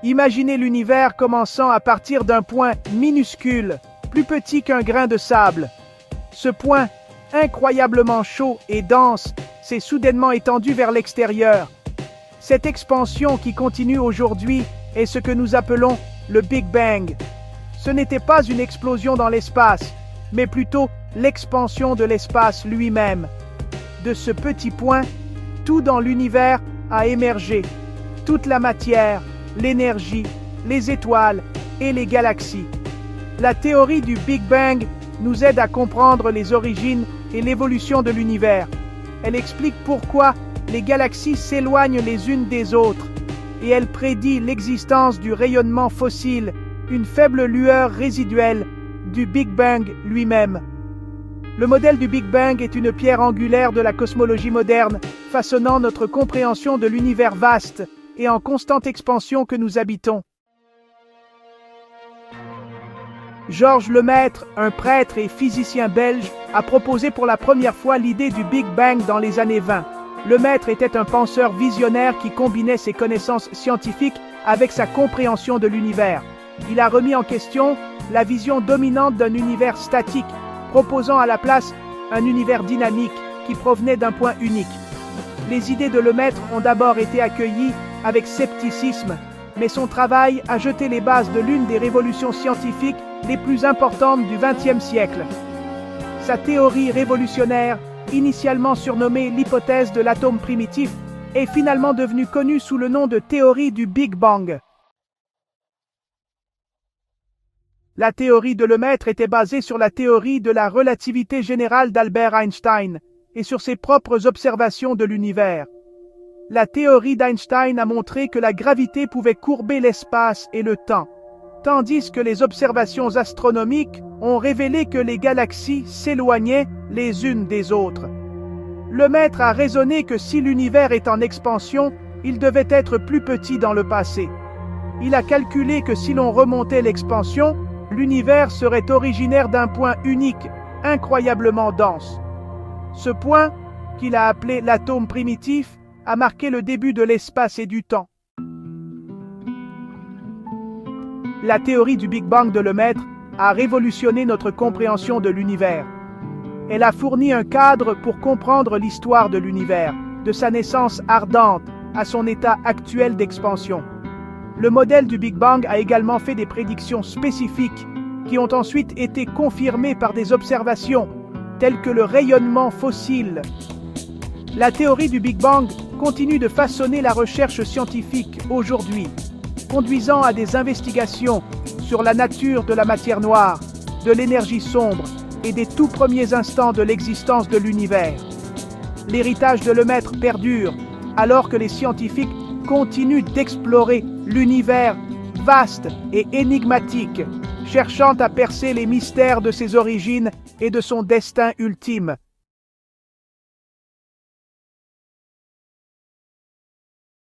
Imaginez l'univers commençant à partir d'un point minuscule, plus petit qu'un grain de sable. Ce point, incroyablement chaud et dense, s'est soudainement étendu vers l'extérieur. Cette expansion qui continue aujourd'hui est ce que nous appelons le Big Bang. Ce n'était pas une explosion dans l'espace, mais plutôt l'expansion de l'espace lui-même. De ce petit point, tout dans l'univers a émergé. Toute la matière, l'énergie, les étoiles et les galaxies. La théorie du Big Bang nous aide à comprendre les origines et l'évolution de l'univers. Elle explique pourquoi les galaxies s'éloignent les unes des autres, et elle prédit l'existence du rayonnement fossile, une faible lueur résiduelle du Big Bang lui-même. Le modèle du Big Bang est une pierre angulaire de la cosmologie moderne, façonnant notre compréhension de l'univers vaste et en constante expansion que nous habitons. Georges Lemaître, un prêtre et physicien belge, a proposé pour la première fois l'idée du Big Bang dans les années 20. Lemaître était un penseur visionnaire qui combinait ses connaissances scientifiques avec sa compréhension de l'univers. Il a remis en question la vision dominante d'un univers statique, proposant à la place un univers dynamique qui provenait d'un point unique. Les idées de Lemaître ont d'abord été accueillies avec scepticisme, mais son travail a jeté les bases de l'une des révolutions scientifiques les plus importantes du XXe siècle. Sa théorie révolutionnaire, initialement surnommée l'hypothèse de l'atome primitif, est finalement devenue connue sous le nom de théorie du Big Bang. La théorie de Lemaître était basée sur la théorie de la relativité générale d'Albert Einstein et sur ses propres observations de l'univers. La théorie d'Einstein a montré que la gravité pouvait courber l'espace et le temps, tandis que les observations astronomiques ont révélé que les galaxies s'éloignaient les unes des autres. Lemaître a raisonné que si l'univers est en expansion, il devait être plus petit dans le passé. Il a calculé que si l'on remontait l'expansion, l'univers serait originaire d'un point unique, incroyablement dense. Ce point, qu'il a appelé l'atome primitif, a marqué le début de l'espace et du temps. La théorie du Big Bang de Lemaître a révolutionné notre compréhension de l'univers. Elle a fourni un cadre pour comprendre l'histoire de l'univers, de sa naissance ardente à son état actuel d'expansion. Le modèle du Big Bang a également fait des prédictions spécifiques qui ont ensuite été confirmées par des observations telles que le rayonnement fossile. La théorie du Big Bang continue de façonner la recherche scientifique aujourd'hui, conduisant à des investigations sur la nature de la matière noire, de l'énergie sombre et des tout premiers instants de l'existence de l'univers. L'héritage de Lemaître perdure, alors que les scientifiques continuent d'explorer l'univers vaste et énigmatique, cherchant à percer les mystères de ses origines et de son destin ultime.